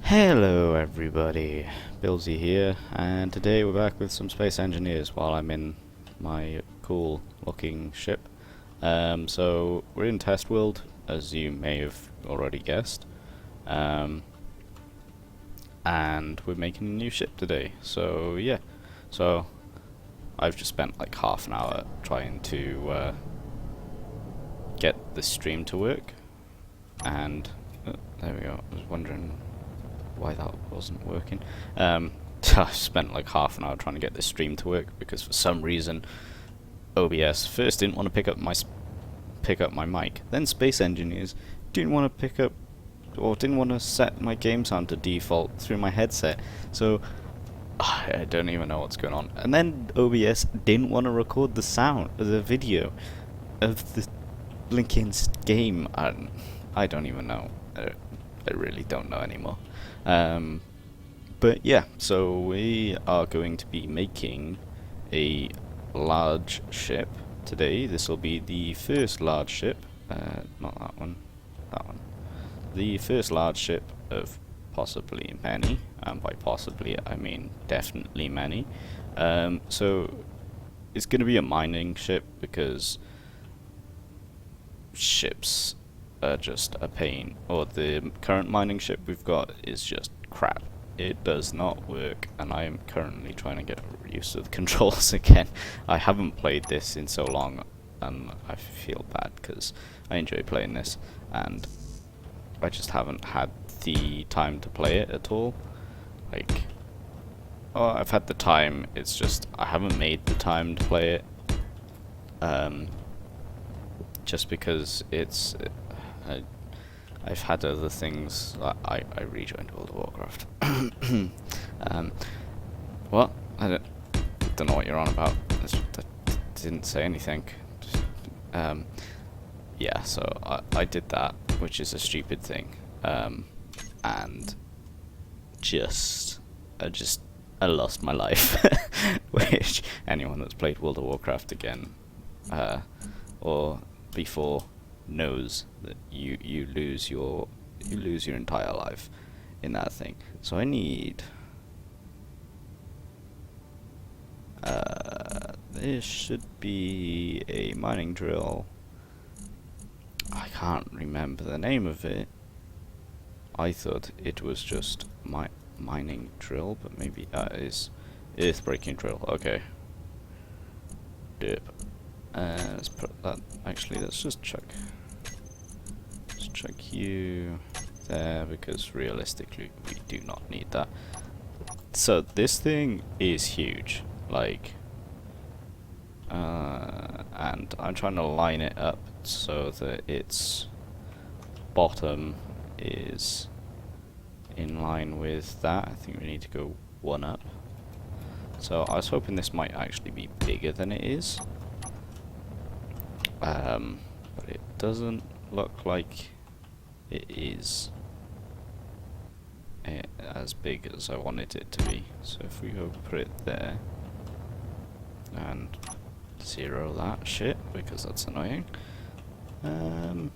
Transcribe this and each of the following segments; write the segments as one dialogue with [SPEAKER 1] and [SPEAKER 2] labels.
[SPEAKER 1] Hello everybody, bilbsyy here, and today we're back with some Space Engineers while I'm in my cool looking ship. So we're in test world, as you may have already guessed, and we're making a new ship today. So yeah, so I've just spent like half an hour trying to get the stream to work, and there we go. I was wondering why that wasn't working. So I spent like half an hour trying to get this stream to work because for some reason OBS first didn't want to pick up my mic, then Space Engineers didn't want to pick up or didn't want to set my game sound to default through my headset. So I don't even know what's going on. And then OBS didn't want to record the video of the Lincoln's game. I don't even know. I really don't know anymore. But yeah, so we are going to be making a large ship today. This will be the first large ship, not that one, that one. The first large ship of possibly many, and by possibly I mean definitely many. So it's going to be a mining ship because ships are just a pain, or the current mining ship we've got is just crap. It does not work, and I am currently trying to get used to the controls again. I haven't played this in so long, and I feel bad because I enjoy playing this, and I just haven't had the time to play it at all. Like, oh, I've had the time, it's just I haven't made the time to play it. Just because it's I've had other things. I rejoined World of Warcraft. What? I don't know what you're on about. That didn't say anything. Yeah, so I did that, which is a stupid thing. And I lost my life. Which anyone that's played World of Warcraft again, or before, knows that you lose your entire life in that thing. So I need this should be a mining drill. I can't remember the name of it. I thought it was just mining drill, but maybe that is earth-breaking drill. Okay. Derp. Let's put that. Actually, let's just chuck you there, because realistically we do not need that. So this thing is huge, like, and I'm trying to line it up so that its bottom is in line with that. I think we need to go one up. So I was hoping this might actually be bigger than it is. But it doesn't look like it is as big as I wanted it to be. So if we go put it there and zero that shit, because that's annoying. I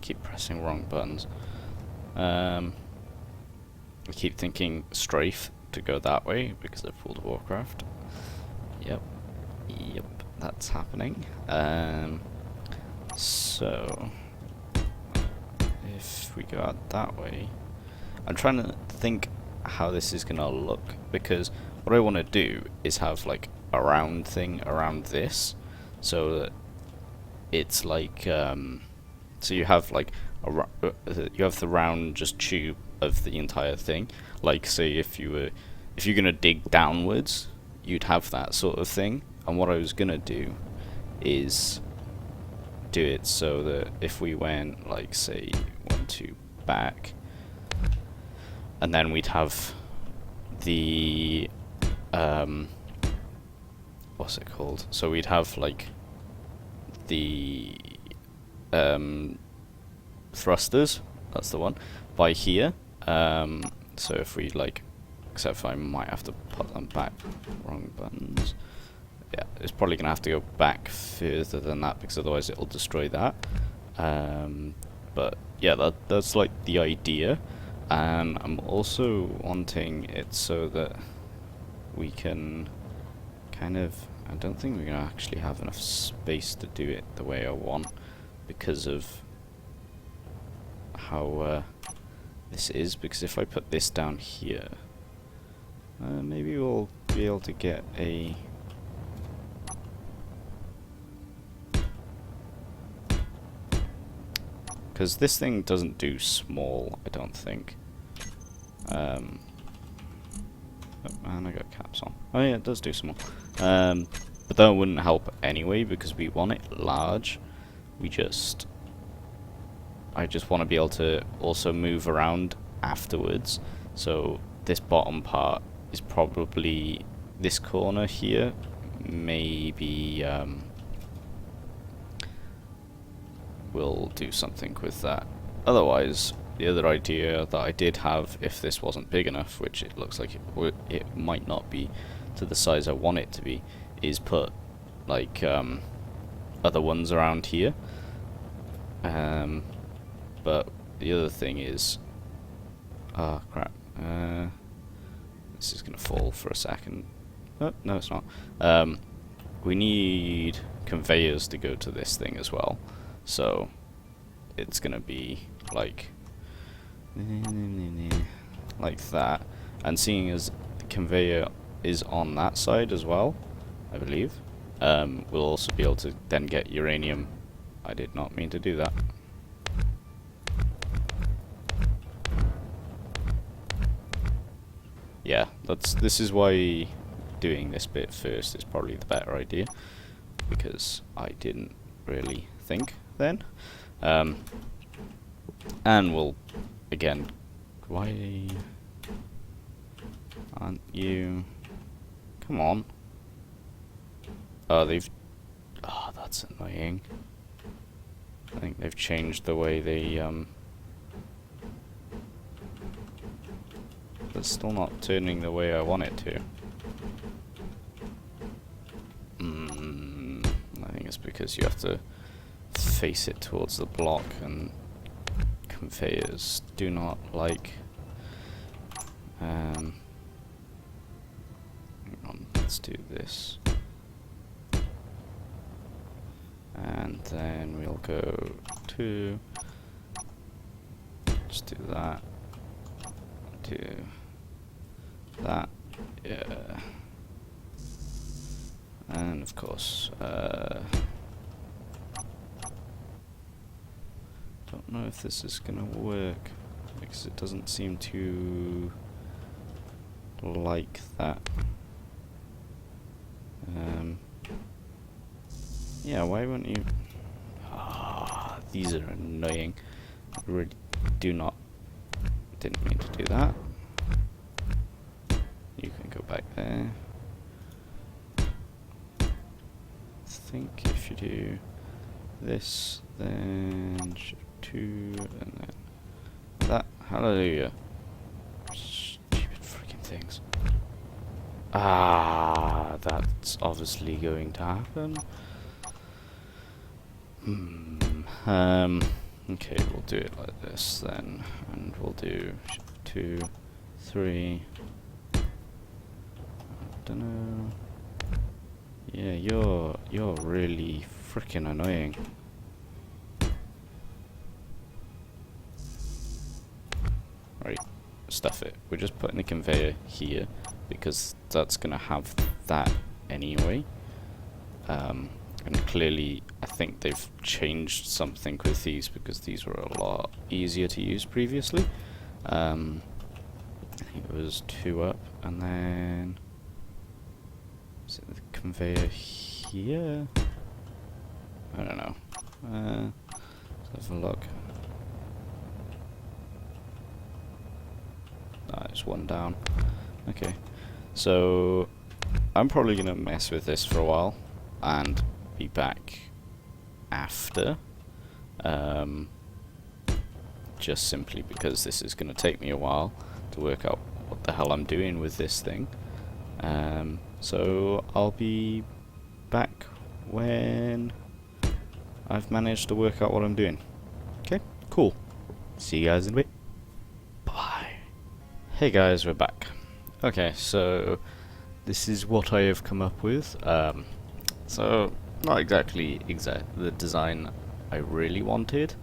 [SPEAKER 1] keep pressing wrong buttons. I keep thinking strafe to go that way because of World of Warcraft. Yep, that's happening. So if we go out that way, I'm trying to think how this is gonna look, because what I want to do is have like a round thing around this, so that it's like so you have like you have the round just tube of the entire thing. Like, say if you're gonna dig downwards, you'd have that sort of thing. And what I was gonna do is do it so that if we went, like, say 1, 2 back, and then we'd have the what's it called? So we'd have like the thrusters, that's the one, by here. So if we like, except for I might have to put them back, wrong buttons. Yeah, it's probably gonna have to go back further than that, because otherwise it'll destroy that. But yeah, that's like the idea, and I'm also wanting it so that we can kind of, I don't think we're gonna actually have enough space to do it the way I want because of how this is, because if I put this down here, maybe we'll be able to get a because this thing doesn't do small, I don't think. Oh, and I got caps on. Oh yeah, it does do small. But that wouldn't help anyway because we want it large. I just want to be able to also move around afterwards. So this bottom part is probably this corner here. Maybe we'll do something with that. Otherwise, the other idea that I did have, if this wasn't big enough, which it looks like it might not be to the size I want it to be, is put like other ones around here. But the other thing is, oh crap, this is gonna fall for a second. Oh, no, it's not. We need conveyors to go to this thing as well, so it's gonna be like that. And seeing as the conveyor is on that side as well, I believe, we'll also be able to then get uranium. I did not mean to do that. Yeah, this is why doing this bit first is probably the better idea, because I didn't really think then. And we'll, again, why aren't you, come on. Oh, oh, that's annoying. I think they've changed the way they, but it's still not turning the way I want it to. I think it's because you have to face it towards the block, and conveyors do not like. Hang on, let's do this. And then we'll go to, just do that, do that, yeah, and of course, don't know if this is gonna work, because it doesn't seem to like that. Yeah, why won't you? Ah, these are annoying. I really didn't mean to do that. You can go back there. I think if you do this, then shift 2, and then that. Hallelujah. Stupid freaking things. Ah, that's obviously going to happen. Okay, we'll do it like this then, and we'll do 2, 3. I don't know. Yeah, you're really freaking annoying. Right, stuff it. We're just putting the conveyor here because that's gonna have that anyway. And clearly, I think they've changed something with these because these were a lot easier to use previously. I think it was 2 up, and then is it the conveyor here? I don't know. Let's have a look. Ah, it's 1 down. Okay, so I'm probably gonna mess with this for a while and be back after, just simply because this is going to take me a while to work out what the hell I'm doing with this thing. So I'll be back when I've managed to work out what I'm doing. Okay, cool. Cool. See you guys in a bit. Bye. Hey guys, we're back. Okay, so this is what I have come up with. So not exactly the design I really wanted.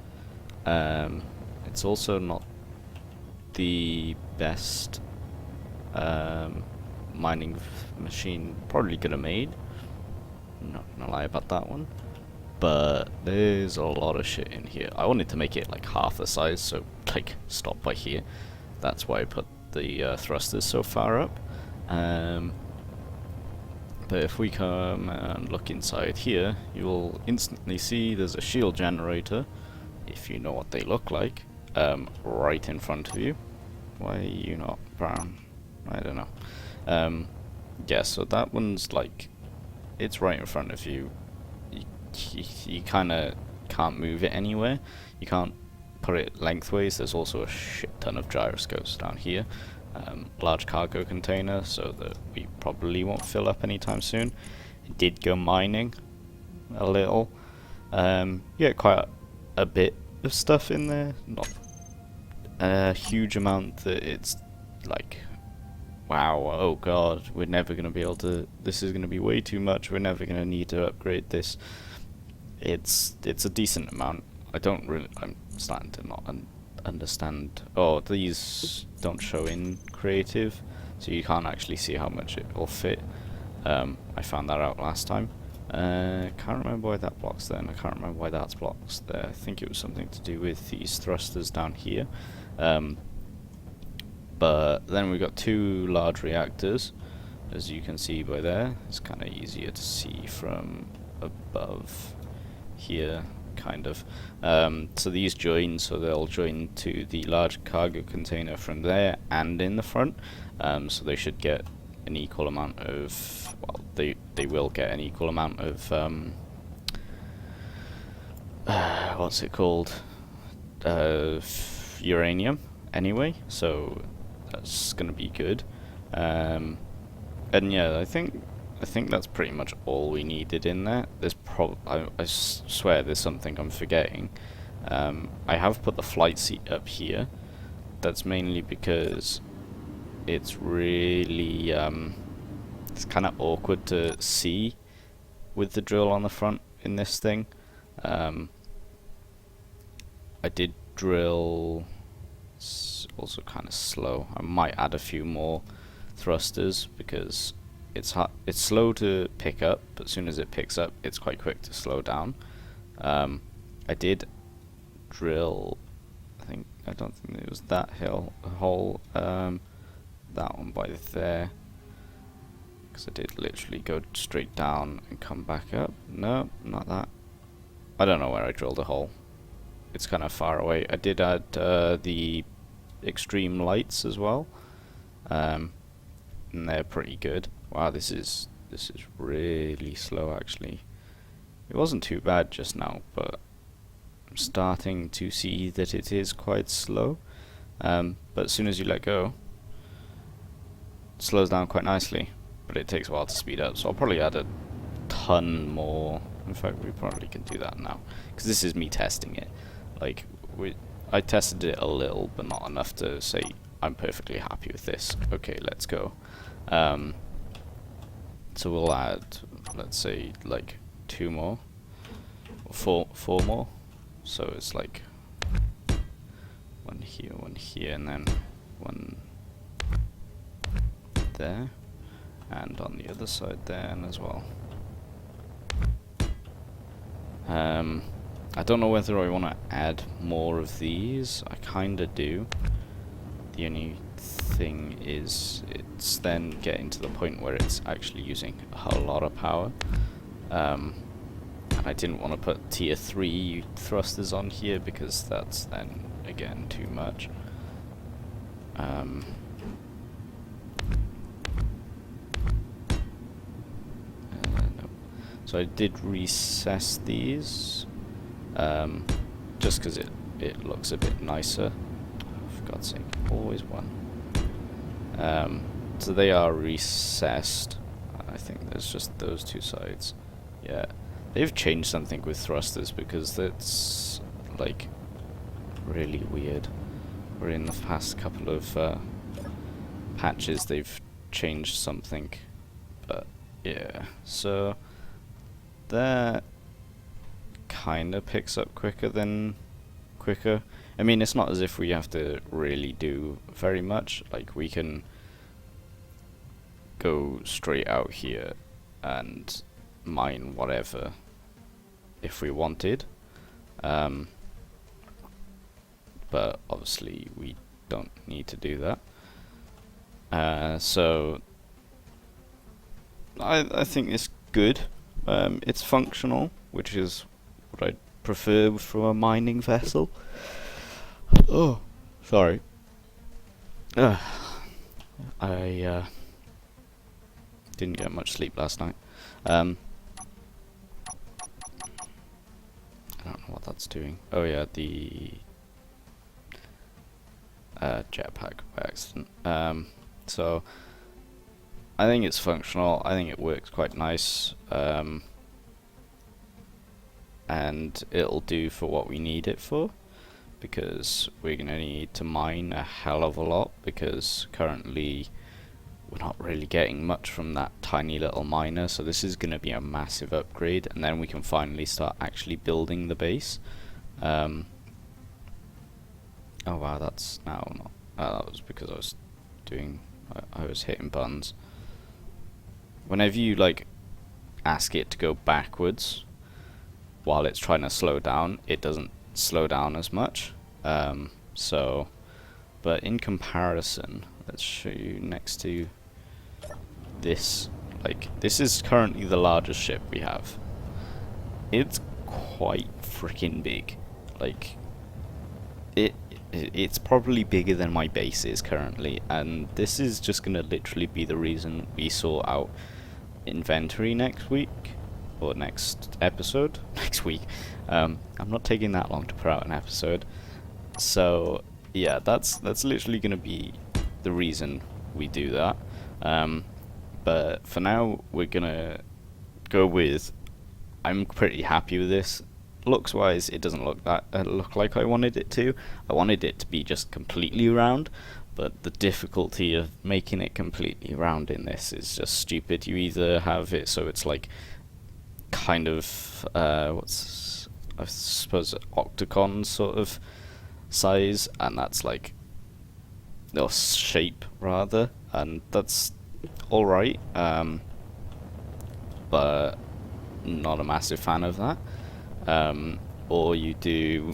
[SPEAKER 1] It's also not the best mining machine probably could have made. I'm not gonna lie about that one. But there's a lot of shit in here. I wanted to make it like half the size, so like stop by here. That's why I put the thrusters so far up. But if we come and look inside here, you'll instantly see there's a shield generator, if you know what they look like, right in front of you. Why are you not brown? I don't know. Yeah, so that one's like, it's right in front of you. You kind of can't move it anywhere. You can't put it lengthways. There's also a shit ton of gyroscopes down here. Large cargo container, so that we probably won't fill up anytime soon. It did go mining a little. Yeah, quite a bit of stuff in there. Not a huge amount that it's like, wow, oh god, we're never going to be able to, this is going to be way too much, we're never going to need to upgrade this. It's a decent amount. I'm starting to not understand. Oh, these don't show in creative, so you can't actually see how much it will fit. I found that out last time. Can't remember why that block's there, and I can't remember why that's blocked there. I think it was something to do with these thrusters down here. But then we've got two large reactors, as you can see by there. It's kind of easier to see from above here, kind of. So these join, so they'll join to the large cargo container from there and in the front. So they should get an equal amount of, well, they will get an equal amount of, what's it called? Uranium, anyway. So that's gonna be good. And yeah, I think that's pretty much all we needed in there. There's I swear there's something I'm forgetting. I have put the flight seat up here. That's mainly because it's really it's kind of awkward to see with the drill on the front in this thing. I did drill. It's also kind of slow. I might add a few more thrusters because it's slow to pick up, but as soon as it picks up, it's quite quick to slow down. I did drill, I don't think it was that hole, that one by there, because I did literally go straight down and come back up. No, not that. I don't know where I drilled a hole. It's kind of far away. I did add the extreme lights as well, and they're pretty good. Wow, this is really slow actually. It wasn't too bad just now, but I'm starting to see that it is quite slow. But as soon as you let go, it slows down quite nicely, but it takes a while to speed up, so I'll probably add a ton more. In fact, we probably can do that now, because this is me testing it. Like, I tested it a little, but not enough to say I'm perfectly happy with this. Okay, let's go. So we'll add, let's say, like 2 more, or 4 more. So it's like 1 here, and then 1 there, and on the other side there, and as well. I don't know whether I want to add more of these. I kinda do. The only thing is, it's then getting to the point where it's actually using a whole lot of power. And I didn't want to put tier 3 thrusters on here because that's then again too much. No. So I did recess these, just because it looks a bit nicer. Oh, for God's sake, always one. So they are recessed. I think there's just those 2 sides. Yeah, they've changed something with thrusters because that's like really weird. Where in the past couple of patches they've changed something, but yeah. So that kind of picks up quicker. I mean, it's not as if we have to really do very much. Like, we can go straight out here and mine whatever if we wanted. But obviously we don't need to do that. So I think it's good. It's functional, which is what I'd prefer from a mining vessel. Oh, sorry. I didn't get much sleep last night. I don't know what that's doing. Oh yeah, the jetpack by accident. So I think it's functional. I think it works quite nice. And it'll do for what we need it for, because we're gonna need to mine a hell of a lot, because currently we're not really getting much from that tiny little miner. So this is gonna be a massive upgrade, and then we can finally start actually building the base. Oh wow, that's now not. That was because I was doing. I was hitting buttons. Whenever you like ask it to go backwards while it's trying to slow down, it doesn't slow down as much. So, but in comparison, let's show you next to this. Like, this is currently the largest ship we have. It's quite freaking big. Like, it's probably bigger than my base is currently, and this is just gonna literally be the reason we sort out inventory next week, or next episode. Next week. I'm not taking that long to put out an episode. So yeah, that's literally gonna be the reason we do that. But for now, we're gonna go with. I'm pretty happy with this. Looks wise, it doesn't look like I wanted it to. I wanted it to be just completely round, but the difficulty of making it completely round in this is just stupid. You either have it so it's like kind of what's, I suppose, octagon sort of size, and that's like, or shape rather, and that's alright, but not a massive fan of that. Or you do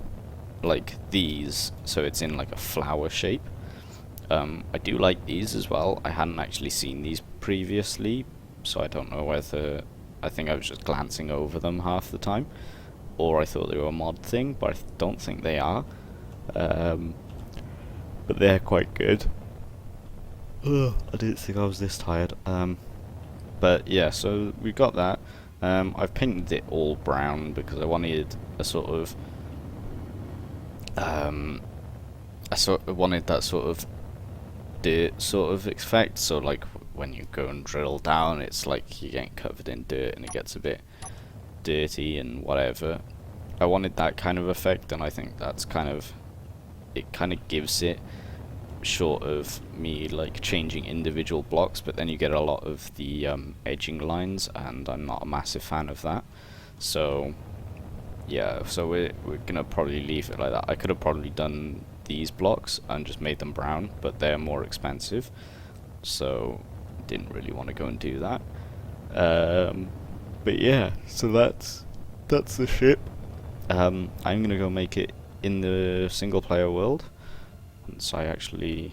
[SPEAKER 1] like these, so it's in like a flower shape. I do like these as well. I hadn't actually seen these previously, so I don't know whether, I think I was just glancing over them half the time, or I thought they were a mod thing, but I don't think they are. But they're quite good. I didn't think I was this tired. But yeah, so we got that. I've painted it all brown because I wanted a sort of wanted that sort of dirt sort of effect. So like when you go and drill down, it's like you're getting covered in dirt and it gets a bit dirty and whatever. I wanted that kind of effect, and I think that's kind of, it kind of gives it, short of me like changing individual blocks, but then you get a lot of the edging lines, and I'm not a massive fan of that. So yeah, so we're gonna probably leave it like that. I could have probably done these blocks and just made them brown, but they're more expensive, so didn't really want to go and do that. But yeah, so that's the ship. I'm gonna go make it in the single player world. So I actually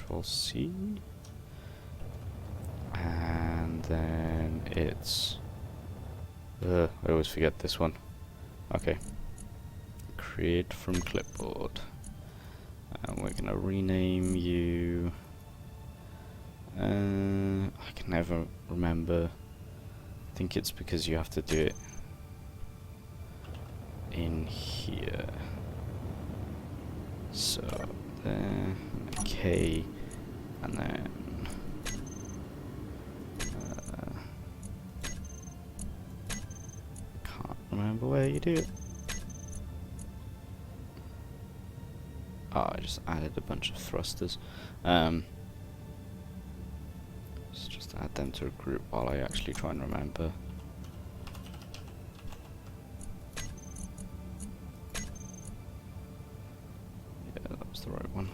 [SPEAKER 1] Control C, and then it's I always forget this one. Okay, create from clipboard, and we're gonna rename you. I can never remember. I think it's because you have to do it in here. So there, K, and then can't remember where you do it. Oh, I just added a bunch of thrusters. Let's just add them to a group while I actually try and remember. Yeah, that was the right one.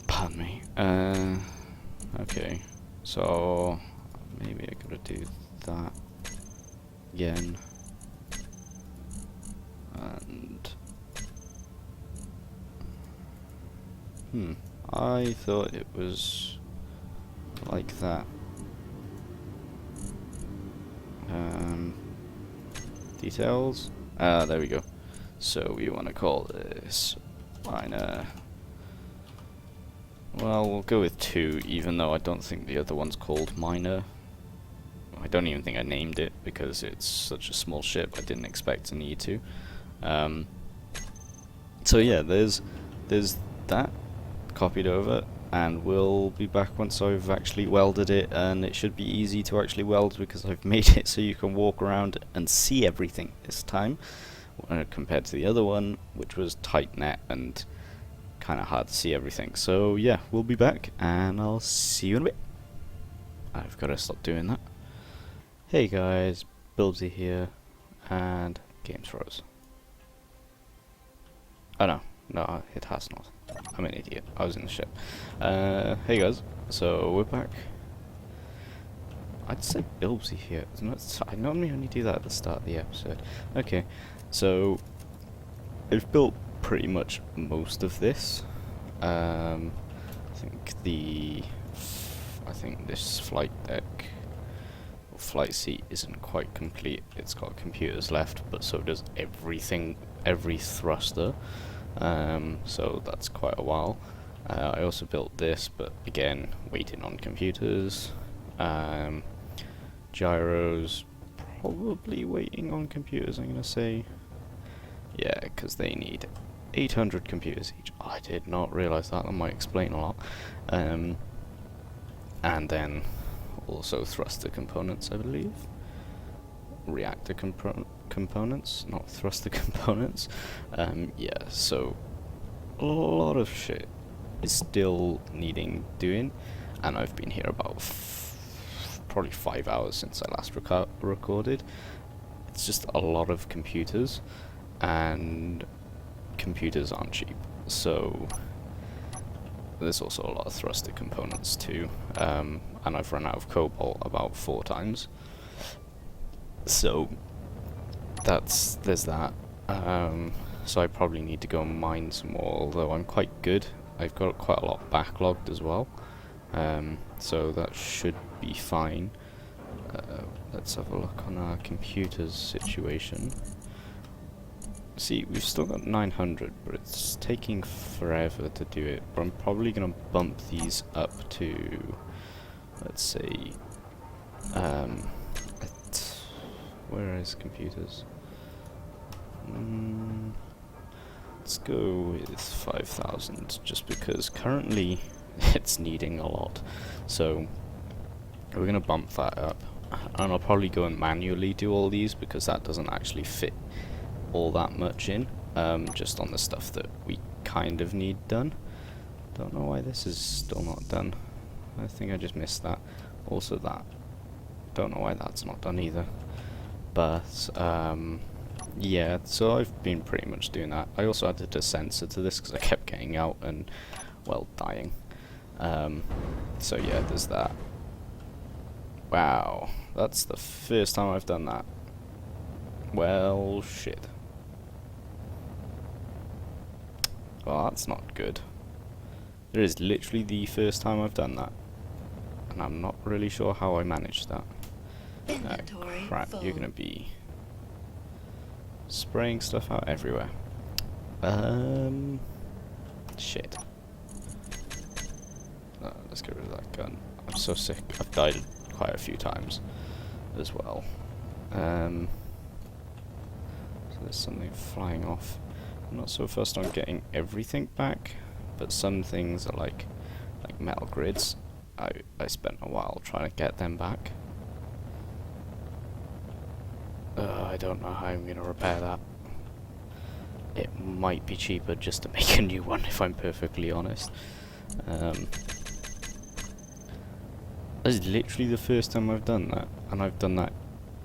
[SPEAKER 1] Pardon me. Okay, so maybe I gotta do that again. And I thought it was like that. Details. There we go. So we want to call this minor. Well, we'll go with 2, even though I don't think the other one's called minor. I don't even think I named it because it's such a small ship. I didn't expect to need to. So yeah, there's that copied over, and we'll be back once I've actually welded it, and it should be easy to actually weld because I've made it so you can walk around and see everything this time, compared to the other one, which was tight net and kind of hard to see everything. So yeah, we'll be back, and I'll see you in a bit. I've got to stop doing that. Hey guys, bilbsyy here, and games froze. Oh no, it has not. I'm an idiot. I was in the ship. Hey guys, so we're back. I'd say bilbsyy here. I normally only do that at the start of the episode. Okay, so I've built pretty much most of this. I think this flight deck or flight seat isn't quite complete. It's got computers left, but so does everything, every thruster. So that's quite a while. I also built this, but again, waiting on computers. Gyros, probably waiting on computers, I'm gonna say. Yeah, because they need 800 computers each. Oh, I did not realize that. That might explain a lot. And then also thruster components, I believe. Reactor components, not thruster components. Yeah, so a lot of shit is still needing doing, and I've been here about probably 5 hours since I last recorded. It's just a lot of computers, and computers aren't cheap, so there's also a lot of thruster components too, and I've run out of cobalt about 4 times. So there's that. So I probably need to go and mine some more, although I'm quite good. I've got quite a lot backlogged as well, so that should be fine. Let's have a look on our computers situation. See, we've still got 900, but it's taking forever to do it. But I'm probably going to bump these up to, let's say, where is computers? Let's go with 5,000, just because currently it's needing a lot. So we're going to bump that up, and I'll probably go and manually do all these because that doesn't actually fit all that much in, just on the stuff that we kind of need done. Don't know why this is still not done. I think I just missed that. Also that. Don't know why that's not done either. But yeah, so I've been pretty much doing that. I also added a sensor to this because I kept getting out and, well, dying. So yeah, there's that. Wow, that's the first time I've done that. Well, shit. Well, that's not good. It is literally the first time I've done that, and I'm not really sure how I managed that. Crap, full. You're gonna be spraying stuff out everywhere. Shit. Let's get rid of that gun. I'm so sick. I've died quite a few times as well. So there's something flying off. I'm not so fussed on getting everything back, but some things are like metal grids. I spent a while trying to get them back. I don't know how I'm gonna repair that. It might be cheaper just to make a new one, if I'm perfectly honest. This is literally the first time I've done that, and I've done that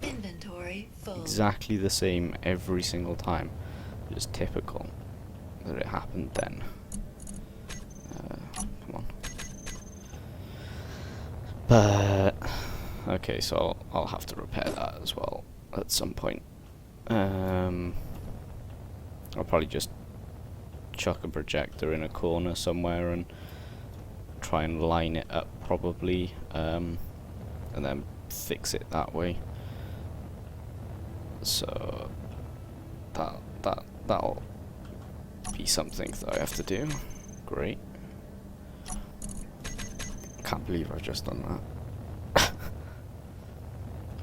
[SPEAKER 2] Inventory full.
[SPEAKER 1] exactly the same every single time. Just typical that it happened then. Come on. But okay, so I'll have to repair that as well at some point. I'll probably just chuck a projector in a corner somewhere and try and line it up probably, and then fix it that way. So that'll be something that I have to do. Great. Can't believe I've just done that.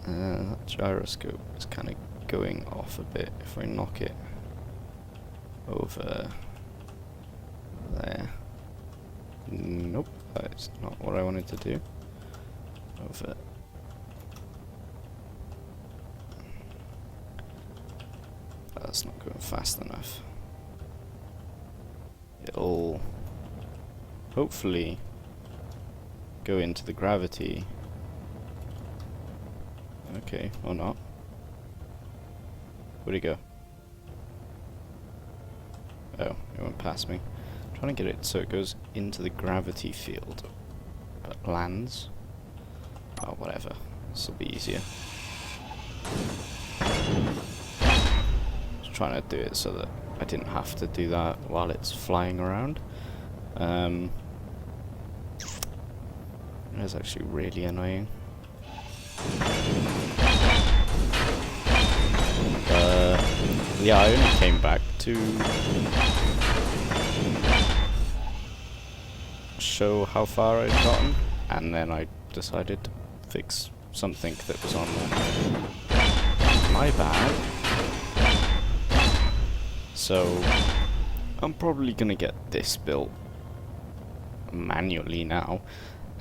[SPEAKER 1] That gyroscope is kind of going off a bit if I knock it over there. Nope, that's not what I wanted to do. Over. That's not going fast enough. It'll hopefully go into the gravity. Okay, or not. Where'd it go? Oh, it went past me. I'm trying to get it so it goes into the gravity field, but lands. Oh, whatever. This will be easier. Just trying to do it so that I didn't have to do that while it's flying around. That's actually really annoying. Yeah, I only came back to show how far I'd gotten, and then I decided to fix something that was on there. My bad. So I'm probably gonna get this built manually now,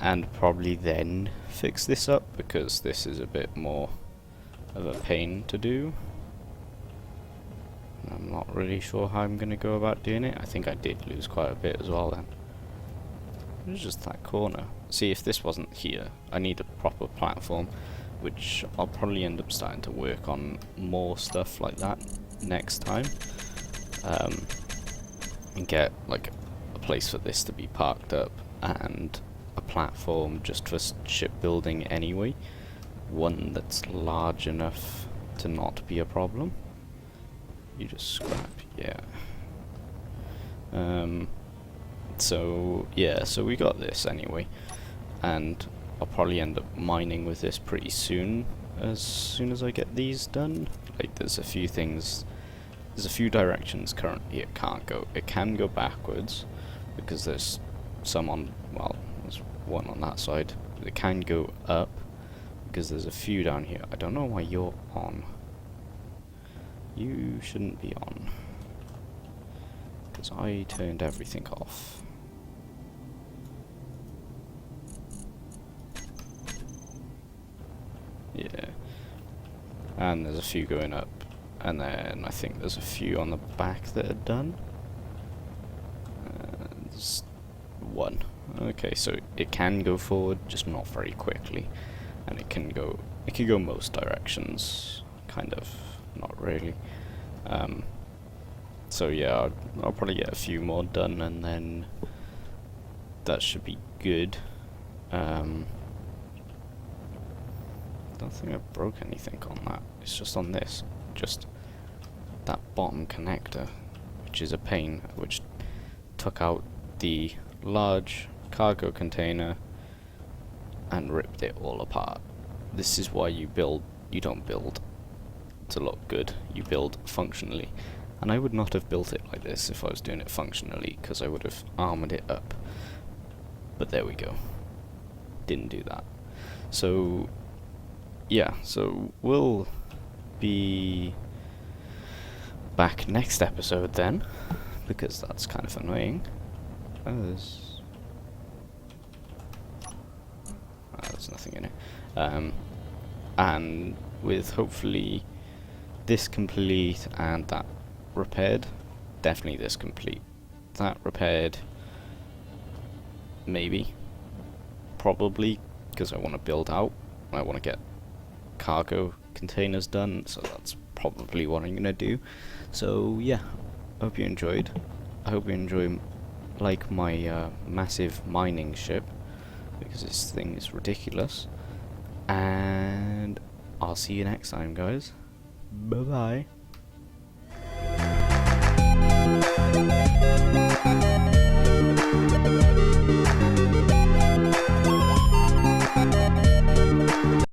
[SPEAKER 1] and probably then fix this up, because this is a bit more of a pain to do. And I'm not really sure how I'm gonna go about doing it. I think I did lose quite a bit as well then. It was just that corner. See, if this wasn't here, I need a proper platform, which I'll probably end up starting to work on more stuff like that next time. And get like a place for this to be parked up, and a platform just for shipbuilding anyway. One that's large enough to not be a problem. You just scrap, yeah. So yeah, so we got this anyway, and I'll probably end up mining with this pretty soon as I get these done. Like, there's a few things, there's a few directions currently it can't go. It can go backwards because there's some on, well, there's one on that side. It can go up because there's a few down here. I don't know why you're on. You shouldn't be on, because I turned everything off. Yeah. And there's a few going up, and then I think there's a few on the back that are done. There's one. Okay, so it can go forward, just not very quickly, and it can go most directions, kind of, not really. So yeah, I'll probably get a few more done, and then that should be good. Don't think I broke anything on that. It's just on this, just that bottom connector, which is a pain, which took out the large cargo container and ripped it all apart. This is why you don't build to look good, you build functionally. And I would not have built it like this if I was doing it functionally, because I would have armored it up. But there we go. Didn't do that. So yeah, so we'll be back next episode then, because that's kind of annoying. And with hopefully this complete and that repaired, definitely this complete, that repaired, maybe, probably, because I want to build out, I want to get cargo containers done, so that's probably what I'm going to do. So yeah, hope you enjoyed. I hope you enjoy like my massive mining ship, because this thing is ridiculous. And I'll see you next time, guys. Bye bye.